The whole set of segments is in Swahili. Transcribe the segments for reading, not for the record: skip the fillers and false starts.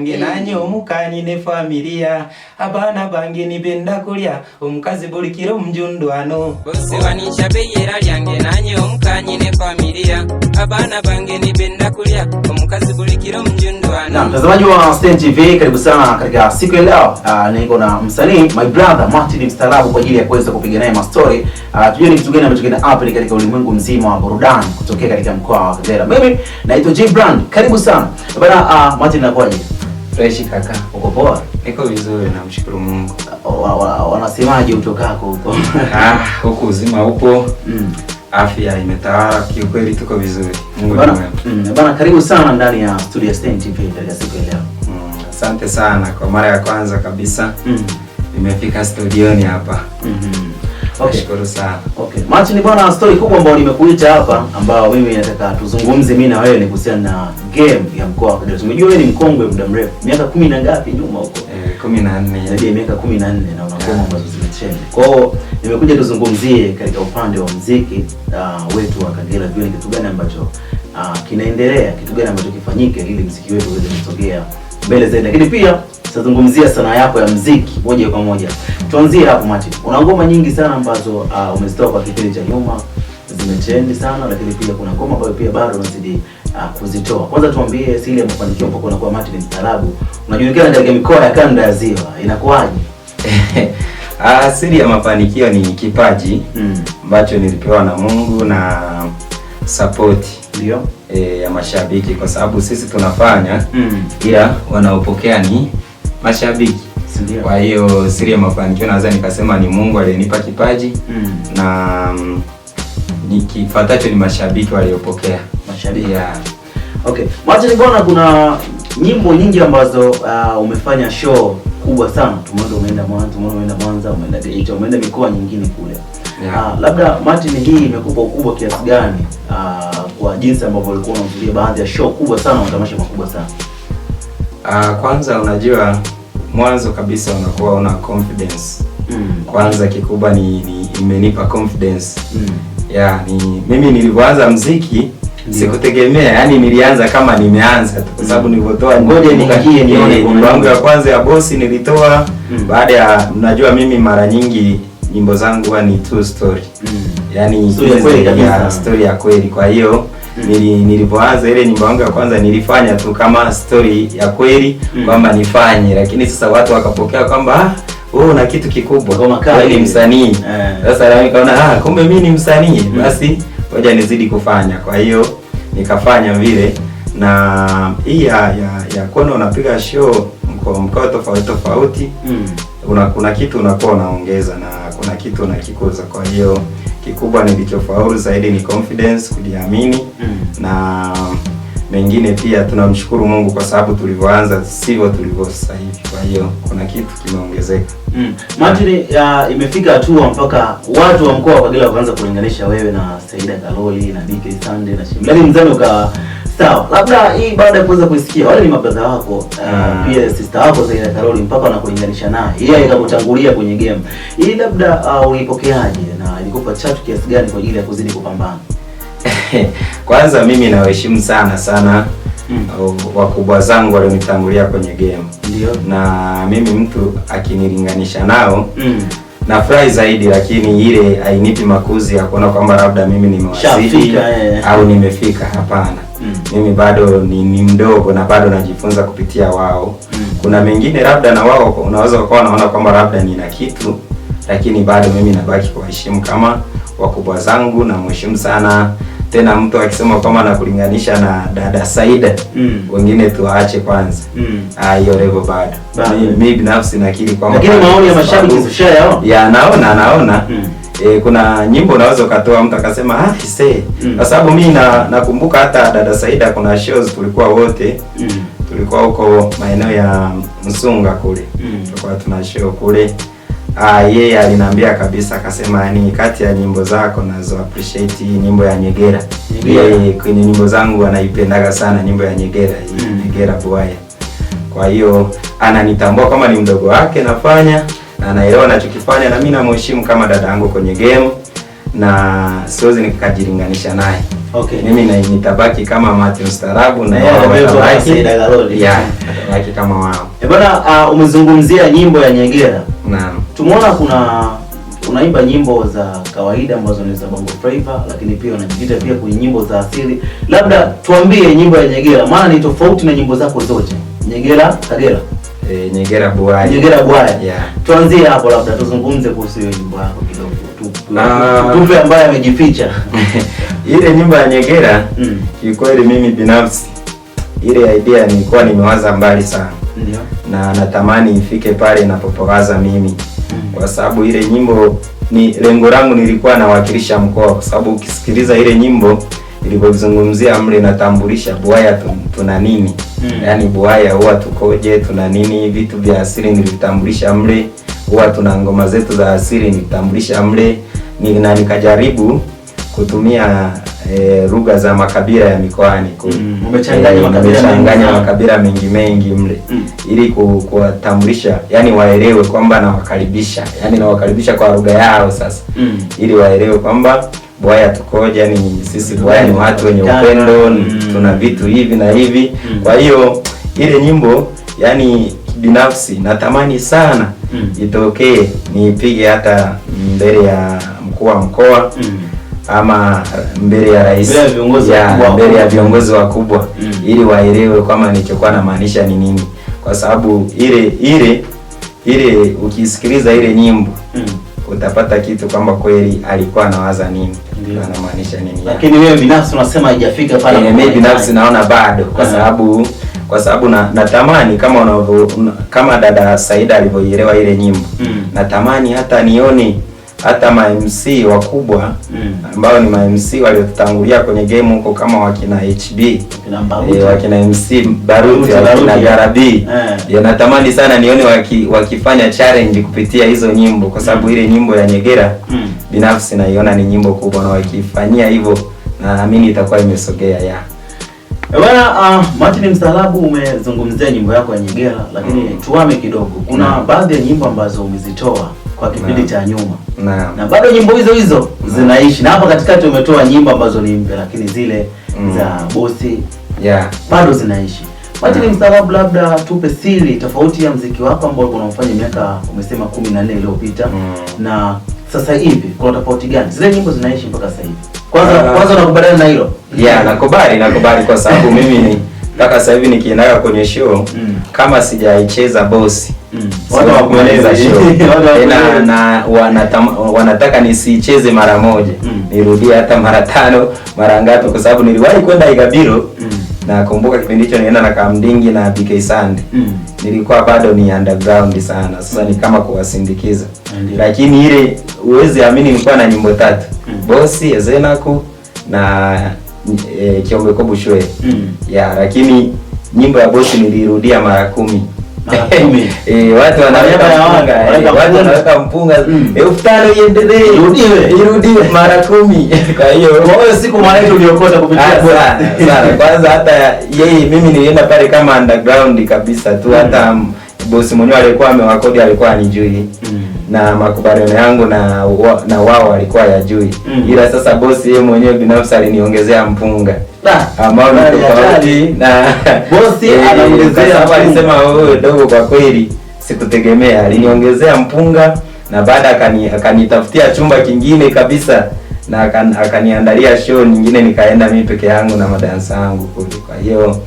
lyange nanyo omukanyine familia abana bange nibenda kulya omukazi buli kiro mjundwano bose wanisha beyera lyange nanyo omukanyine familia abana bange nibenda kulya omukazi buli kiro mjundwano. Na mtazamaji wa Stein TV, karibu sana katika siku ya leo. Niko na msanii my brother Martin Mstaarabu kwa ajili ya kuweza kupiga naye story. Tujue ni kitu gani ambacho kina happen katika ulimwengu mzima wa burudani kutokea katika mkoa wa Kagera. Mimi naitwa J Brand. Karibu sana. Bana Martin, nakuaje? Fresh kaka. Uko poa? Niko vizuri namshukuru Mungu. Wanasemaje utokako huko? Huko uzima upo. Afya imetawala, kiukweli tuko vizuri. Mungu ni mwema. Bana karibu sana ndani ya studio ya Stein TV katika siku ya leo. Asante sana kwa mara ya kwanza kabisa. Nimefika studioni hapa. Okay. Nashukuru sana. Okay. Martin bwana, story kubwa ambayo nimekuita hapa ambao mimi nataka tuzungumze mimi na wewe ni kuhusiana na game ya mkoa wa Kagera. Tumejua wewe ni mkongwe muda mrefu. Miaka 10 na ngapi nyuma huko? 14. Zaidi ya miaka 14 na una ngoma ambazo zimetrend. Kwa hiyo nimekuja tuzungumzie katika upande wa muziki wetu wa Kagera, vile kitu gani ambacho kinaendelea, kitu gani ambacho kifanyike ili muziki wetu uweze kusogea mbele zaidi. Lakini pia tutazungumzia sanaa yako ya muziki moja kwa moja. Tuanzie hapo Martin. Una ngoma nyingi sana ambazo umezitoa kwa kipindi cha nyuma, zimetrend sana, lakini pia kuna ngoma ambazo pia bado unazidi kuzitoa. Kwanza tuambie siri ya mafanikio mpaka unakuwa Martin Mstaarabu. Unajulikana katika mikoa ya kanda ya Ziwa. Inakuwaje? Siri ya mafanikio ni kipaji ambacho nilipewa na Mungu na support ndio ya mashabiki, kwa sababu sisi tunafanya ila wanaopokea ni mashabiki. Kwa hiyo siri ya mafanikio naweza nikasema ni Mungu aliyenipa kipaji na nikifuatacho ni mashabiki waliopokea. Mashabiki. Okay. Martin bwana, kuna nyimbo nyingi ambazo umefanya show kubwa sana. Tumeona umeenda Mwanza, umeenda Geita, umeenda mikoa nyingine kule. Labda Martin, hii imekupa ukubwa kiasi gani kwa jinsi ambavyo ulikuwa unahudhuria baadhi ya show kubwa sana, matamasha makubwa sana? Kwanza unajua mwanzo kabisa unakuwa una confidence. Kwanza kikubwa ni imenipa confidence. Mimi nilipoanza muziki sikutegemea, yani nilianza kama nimeanza tu, kwa sababu nilipotoa ngoja niingie nione nyimbo yangu ya kwanza ya Bosi nilitoa baada ya, mnajua mimi mara nyingi nyimbo zangu huwa ni true story. Yani story ya kweli. Kwa hiyo nilipoanza ile nyimbo yangu ya kwanza nilifanya tu kama story ya kweli kwamba nifanye, lakini sasa watu wakapokea kwamba na kitu kikubwa kama ni msanii. Sasa na nikaona kumbe mimi ni msanii, basi ngoja nizidi kufanya. Kwa hiyo nikafanya vile, na hii ya kuona unapiga show mkoa tofauti kuna kitu unakuwa unaongeza na kuna kitu unakikuza. Kwa hiyo kikubwa nilichofaulu zaidi ni confidence, kujiamini na mengine pia tunamshukuru Mungu kwa sababu tulivyoanza sivyo tulivyo sasa hivi. Kwa hiyo kuna kitu kimeongezeka. Martin, imefika hatua mpaka watu wa mkoa wa Kagera wakaanza kulinganisha wewe na Saida Karoli na DK Sunday na Shimlani mzani uka sawa. Labda hii baada ya kuweza kuisikia wale ni mabrother wako, pia sister wako Saida Karoli, mpaka wanakulinganisha naye. Yeye akakutangulia kwenye game. Hii labda ulipokeaje na ilikupa chachu kiasi gani kwa ajili ya kuzidi kupambana? Kwanza mimi nawaheshimu sana wakubwa zangu walionitangulia kwenye game. Ndio. Na mimi mtu akinilinganisha nao nafurahi zaidi, lakini ile hainipi makuzi ya kuona kwamba labda mimi nimewasili au nimefika. Hapana. Mimi bado ni mdogo na bado najifunza kupitia wao. Kuna mengine labda na wao unaweza ukawa unaona kwamba labda nina kitu, lakini bado mimi nabaki kuwaheshimu kama wakubwa zangu na mheshimu sana. Tena mtu akisema kama na kulinganisha na dada Saida, wengine tuache kwanza. Hiyo level bado. Mimi binafsi nakiri kwamba, lakini maoni ya mashabiki ushayaona? Naona. Kuna nyimbo unaweza ukatoa mtu akasema kwa sababu mimi nakumbuka hata dada Saida kuna shows tulikuwa wote tulikuwa huko maeneo ya Msunga kule. Tulikuwa tuna show kule. Yeye aliniambia kabisa, akasema yani kati ya nyimbo zako nazo appreciate hii nyimbo ya Nyegera. Yeye kwenye nyimbo zangu anaipendaga sana nyimbo ya Nyegera, Nyegera Buaya. Kwa hiyo ananitambua kama ni mdogo wake nafanya, na anaelewa ninachokifanya, na mimi namheshimu kama dada yangu kwenye game na siwezi nikajilinganisha naye. Okay. Mimi nitabaki kama Martin Mstaarabu na wao watabaki Dagaloli. Yeah, watabaki kama wao. Bwana, umezungumzia nyimbo ya Nyegera. Naam. Tumeona unaimba nyimbo za kawaida ambazo ni za Bongo Flava, lakini pia unajikita pia kwenye nyimbo za asili. Labda tuambie nyimbo ya Nyegera, maana ni tofauti na nyimbo zako zote. Nyegera, Kagera. Nyegera Bwaya. Nyegera Bwaya. Yeah. Tuanzie hapo, labda tuzungumze kuhusu hiyo nyimbo yako kidogo. Tupe ambaye amejificha. Ile nyimbo ya Nyegera, kikweli mimi binafsi ile idea nilikuwa nimewaza mbali sana. Ndio. Na natamani ifike pale ninapopawaza mimi. Kwa sababu ile nyimbo ni lengo langu, nilikuwa nawakilisha mkoa, kwa sababu ukisikiliza ile nyimbo ilipozungumzia mle natambulisha Bwaya tuna nini. Yaani Bwaya huwa tukoje, tuna nini, vitu vya asili nilitambulisha mle, huwa tuna ngoma zetu za asili nilitambulisha mle, na nikajaribu kutumia lugha za makabila ya mikoani. Umechanganya makabila mengi mle ili kuwatambulisha, yani waelewe kwamba nawakaribisha kwa lugha yao sasa. Ili waelewe kwamba Bwaya tukoje, yani sisi Bwaya ni watu wenye upendo, tuna vitu hivi na hivi. Kwa hiyo ile nyimbo, yani binafsi natamani sana itokee, niipige hata mbele ya mkuu wa mkoa ama mbele ya rais, mbele ya viongozi wakubwa, ili waelewe kama nilichokuwa na maanisha ni nini. Kwa sababu ile ukisikiliza ile nyimbo utapata kitu kwamba kweli alikuwa anawaza nini, anamaanisha nini. Lakini wewe binafsi unasema haijafika pale. Mimi binafsi naona bado, kwa sababu natamani kama dada Saida alivyoielewa ile nyimbo. Natamani hata nione hata ma MC wakubwa ambao ni ma MC waliotangulia kwenye game huko, kama wakina HB, wakina MC Baruti, wakina Garabi. Natamani sana nione wakifanya challenge kupitia hizo nyimbo, kwa sababu ile nyimbo ya Nyegera binafsi naiona ni nyimbo kubwa, na wakifanyia hivyo naamini itakuwa imesogea ya. Bwana, Martin Mstaarabu, umezungumzia nyimbo yako ya Nyegera, lakini tuame kidogo. Kuna baadhi ya nyimbo ambazo umezitoa kwa kipindi cha nyuma. Na bado nyimbo hizo zinaishi. Na hapa katikati umetoa nyimbo ambazo ni mpya, lakini zile za bosi bado zinaishi. Martin Mstaarabu, labda tupe siri tofauti ya muziki wako ambao unafanya miaka umesema 14 iliyopita na sasa hivi, kuna tofauti gani? Zile nyimbo zinaishi mpaka sasa hivi. Kwanza nakubaliana na hilo. Nakubali kwa sababu mimi mpaka sasa hivi nikiendaga kwenye show kama sijaicheza bosi, watu wakueleza show na wanataka nisicheze mara moja, nirudie hata mara 5 mara ngapi, kwa sababu niliwahi kwenda Igabiro. Na kumbuka kipindi hicho nienda na Kamdingi na BK Sand. Nilikuwa bado ni underground sana. Sasa ni kama kuwasindikiza. Lakini ile uwezi amini nilikuwa na nyimbo 3. Bosi, Ezenaku na Kiombe Kobushwe. Lakini nyimbo ya bosi nilirudia mara 10. Watu wanaweka mpunga 5,000 iendelee, irudiwe mara 10. Kwa hiyo siku mwanetu uliokota kupitia sana. Kwanza hata mimi nilienda pale kama underground kabisa tu, hata bosi mwenyewe alikuwa amewakodi, alikuwa anijui. Na makubaliano yangu na wao alikuwa yajui. Ila sasa bosi yeye mwenyewe binafsi aliniongezea mpunga. Ambao ni tofauti na bosi anaongezea hapa, alisema wewe dogo, kwa kweli sikutegemea. Aliniongezea mpunga na baada akanitafutia chumba kingine kabisa, na akaniandalia show nyingine, nikaenda mimi peke yangu na madansa yangu kule. Kwa hiyo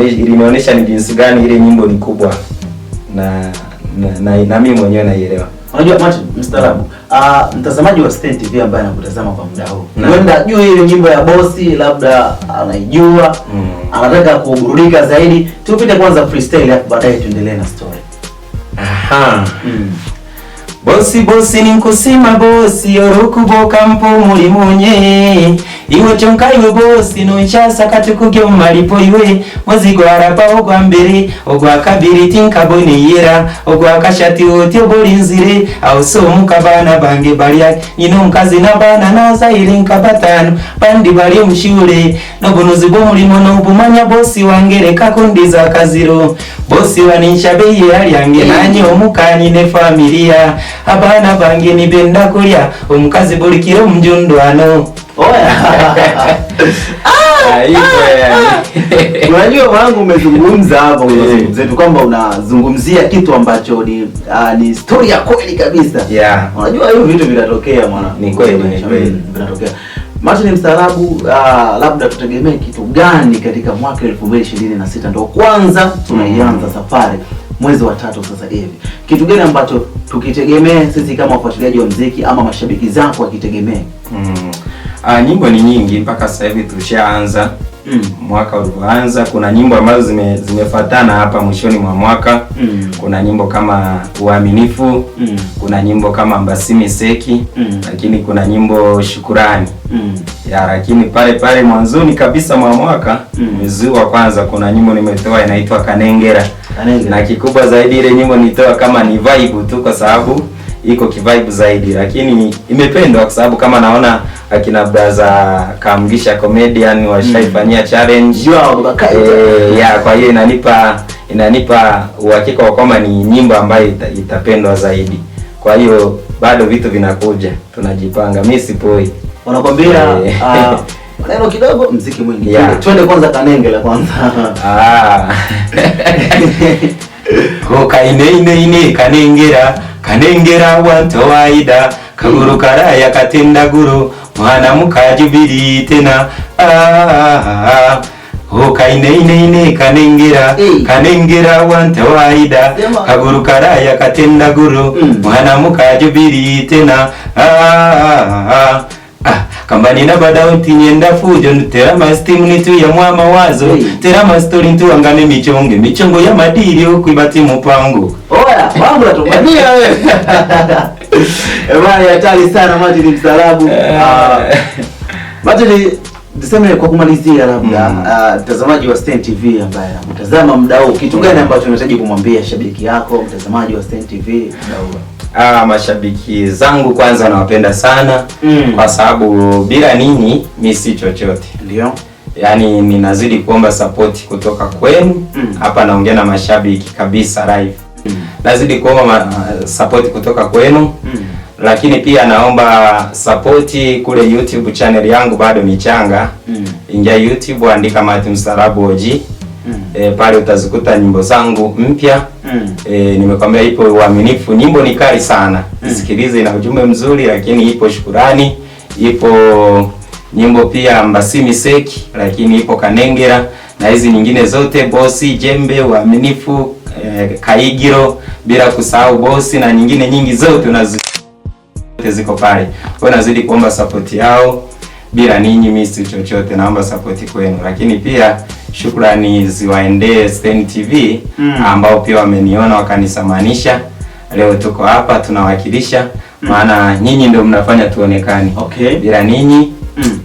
ilinionyesha ni jinsi gani ile nyimbo ni kubwa, na mimi mwenyewe naielewa. Unajua Martin Mstaarabu, mtazamaji wa Stein TV ambaye anakutazama kwa muda huu, huenda juu ile nyimbo ya bosi labda anaijua, anataka kuburudika zaidi. Tupite kwanza freestyle, hapo baadaye tuendelee na story. Bosi ninkusima bosi orokuboka mpo muri munye iwe chonka iwe bosi no nchasa katukuge malipo iwe muzigo arapa ogwa mbere ogwa kabiri tinkaboni yera ogwa kashati oti obolinzire auso mukabana bange baliya ino nkazi nabana naza ile nkabatano bandi bali mshule no bonozi bo mulimo no bumanya bosi wangere kakundiza kaziro bosi wanishabeye ali yange nanyo mukani ne familia abana bange nibenda kulya omukazi buli kiro mjundwano. Unajua mwanangu, umezungumza hapo kwa zetu kwamba unazungumzia kitu ambacho ni story ya kweli kabisa. Yeah. Unajua hiyo vitu vinatokea mwana. Ni kweli vinatokea. Martin Mstaarabu, labda tutegemee kitu gani katika mwaka 2026? Ndio kwanza tunaianza safari mwezi wa 3 sasa hivi. Kitu gani ambacho tukitegemee sisi kama wafuatiliaji wa muziki ama mashabiki zako wakitegemee? Nyimbo ni nyingi mpaka sasa hivi tushaanza. Mwaka ulipoanza kuna nyimbo ambazo zimefuatana hapa mwishoni mwa mwaka. Kuna nyimbo kama Uaminifu, kuna nyimbo kama Mbasimi Seki, lakini kuna nyimbo Shukurani. Lakini pale mwanzoni kabisa mwa mwaka, mwezi wa kwanza, kuna nyimbo nimetoa inaitwa Kanengera. Na kikubwa zaidi ile nyimbo nitoa kama ni vibe tu, kwa sababu iko kivibe zaidi, lakini imependwa kwa sababu kama naona akina brother Kamgisha comedian washaifanyia challenge. Kwa hiyo inanipa uhakika wa kwamba ni nyimbo ambayo itapendwa zaidi. Kwa hiyo bado vitu vinakuja, tunajipanga. Mimi sipoi. Wanakwambia maneno kidogo, muziki mwingi. Twende kwanza Kanengera kwanza. Ine Kanengera wanto waida kaguru karaya katenda guru mwana mukajibiri tena. Ine Kanengera wanto waida kaguru karaya katenda guru mwana mukajibiri tena. Kambani na badauti nyenda fujo nutera mastimu nitu ya mwa mawazo tera mastori nitu angane michongo ya madiri kuibati mupango. Mambo yatumania wewe. Bwana hatari sana Martin Mstaarabu. Martin, tuseme kwa kumalizia labda mtazamaji wa Stein TV ambaye anatazama muda huu, kitu gani ambacho unahitaji kumwambia shabiki yako mtazamaji wa Stein TV muda huu? Mashabiki zangu kwanza nawapenda sana, kwa sababu bila ninyi mimi si chochote. Ndio. Yaani ninazidi kuomba support kutoka kwenu. Hapa naongea na mashabiki kabisa live. Nazidi kuomba support kutoka kwenu. Lakini pia naomba support kule YouTube channel yangu bado ni changa. Ingia YouTube andika Martin Mstaarabu OG. Pale utazikuta nyimbo zangu mpya. Nimekwambia ipo Uaminifu, nyimbo ni kali sana. Sikilize, ina ujumbe mzuri, lakini ipo Shukurani, ipo nyimbo pia Mbasimi Seki, lakini ipo Kanengera na hizi nyingine zote Bosi, Jembe, Uaminifu, Kaigiro, bila kusahau Bosi na nyingine nyingi zote ziko pale. Kwa nazidi kuomba support yao. Bila ninyi mimi si chochote, naomba support kwenu. Lakini pia shukrani ziwaendee Stein TV ambao pia wameniona wakanisamanisha. Leo tuko hapa tunawakilisha, maana nyinyi ndio mnafanya tuonekane. Bila ninyi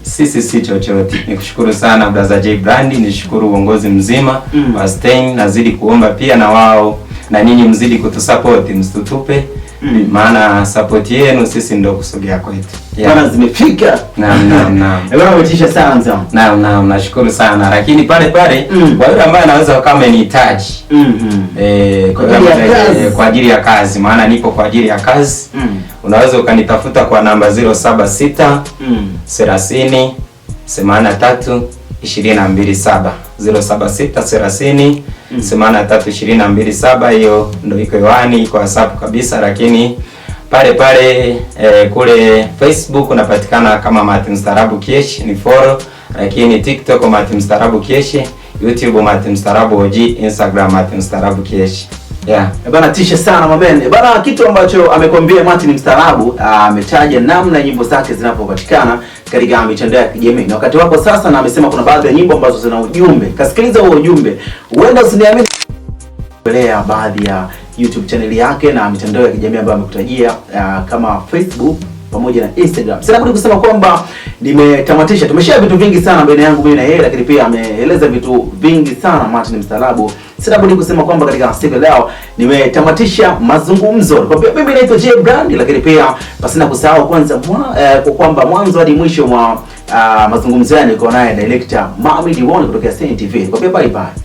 sisi si chochote. Nikushukuru sana brother J Brand, nishukuru uongozi mzima wa Stein. Nazidi kuomba pia na wao na ninyi mzidi kutusupport, msitutupe. Maana support yenu sisi ndio kusogea kwetu. Bana zimefika. Naam. Bana umetisha sana. Naam, nashukuru sana. Lakini pale kwa yule ambaye anaweza kama anihitaji. Kwa ajili ya kazi, maana nipo kwa ajili ya kazi. Unaweza ukanitafuta kwa namba 076 30 83 227. 076 30 83 hiyo ndio iko hewani, iko WhatsApp kabisa. Lakini pale kule Facebook unapatikana kama Martin Mstaarabu Kiesh, ni follow. Lakini TikTok Martin Mstaarabu Kiesh, YouTube Martin Mstaarabu OG, Instagram Martin Mstaarabu Kiesh. Bana tisha sana mabende. Bana kitu ambacho amekwambia Martin Mstaarabu, ametaja namna nyimbo zake zinapopatikana katika mitandao ya kijamii. Na wakati wako sasa, na amesema kuna baadhi ya nyimbo ambazo zina ujumbe. Kasikiliza huo ujumbe. Huenda usiniamini. Pelea baadhi ya YouTube channel yake na mitandao ya kijamii ambayo amekutajia kama Facebook pamoja na Instagram. Sina budi kusema kwamba nimetamatisha. Tumeshare vitu vingi sana mbele yangu mimi na yeye, lakini pia ameeleza vitu vingi sana Martin Mstaarabu. Sina budi kusema kwamba katika siku leo nimetamatisha mazungumzo. Kwa mimi naitwa J Brand, lakini pia pasina kusahau kwanza kwamba mwanzo hadi mwisho wa mazungumzo yangu niko naye director Mami Diwon kutoka Stein TV. Kwa bye bye.